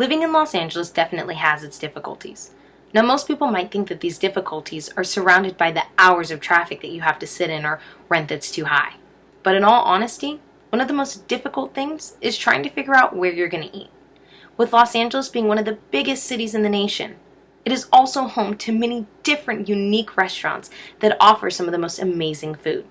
Living in Los Angeles definitely has its difficulties. Now, most people might think that these difficulties are surrounded by the hours of traffic that you have to sit in or rent that's too high. But in all honesty, one of the most difficult things is trying to figure out where you're going to eat. With Los Angeles being one of the biggest cities in the nation, it is also home to many different unique restaurants that offer some of the most amazing food.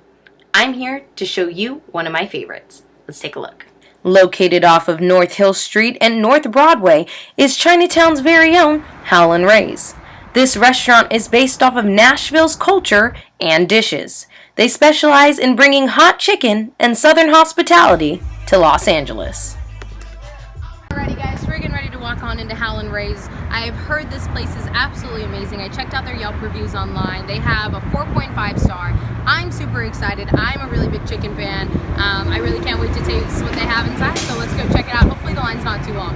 I'm here to show you one of my favorites. Let's take a look. Located off of North Hill Street and North Broadway is Chinatown's very own Howlin Ray's. This restaurant is based off of Nashville's culture and dishes. They specialize in bringing hot chicken and southern hospitality to Los Angeles. Alrighty guys, we're getting ready to walk on into Howlin Ray's. I've heard this place is absolutely amazing. I checked out their Yelp reviews online. They have a 4.5 star. I'm super excited. I'm a really big chicken fan. I really can't wait to taste what they have inside, so let's go check it out. Hopefully the line's not too long.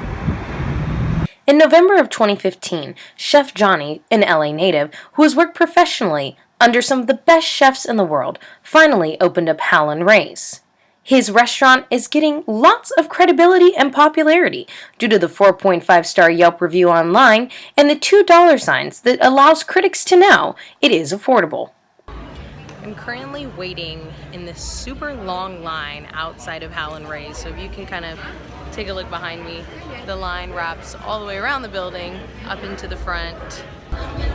In November of 2015, Chef Johnny, an LA native who has worked professionally under some of the best chefs in the world, finally opened up Howlin Ray's. His restaurant is getting lots of credibility and popularity due to the 4.5 star Yelp review online and the $2 signs that allows critics to know it is affordable. I'm currently waiting in this super long line outside of Howlin Ray's, so if you can kind of take a look behind me, the line wraps all the way around the building up into the front.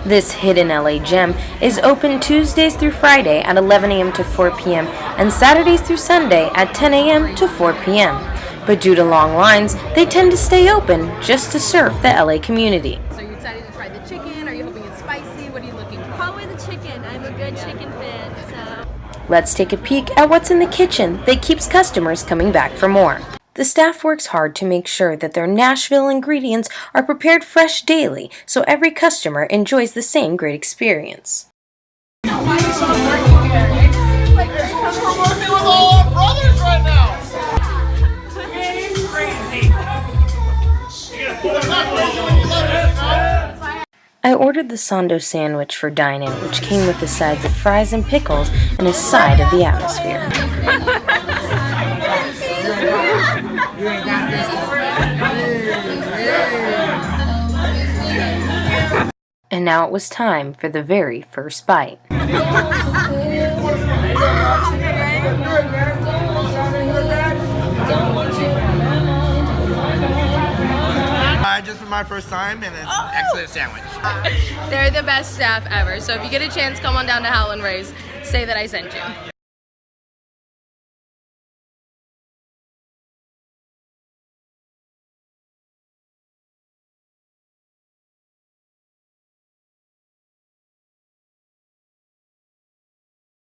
This hidden LA gem is open Tuesdays through Friday at 11 a.m. to 4 p.m. and Saturdays through Sunday at 10 a.m. to 4 p.m. But due to long lines, they tend to stay open just to serve the LA community. So you're excited to try the chicken? Are you hoping it's spicy? What are you looking for? Probably the chicken. I'm a good chicken fan, so. Let's take a peek at what's in the kitchen that keeps customers coming back for more. The staff works hard to make sure that their Nashville ingredients are prepared fresh daily so every customer enjoys the same great experience. We're working with all our brothers right now. It's crazy. I ordered the Sando sandwich for dine-in, which came with the sides of fries and pickles and a side of the atmosphere. And now it was time for the very first bite. Just for my first time, and it's an excellent sandwich. They're the best staff ever, so if you get a chance, come on down to Howlin Ray's. Say that I sent you.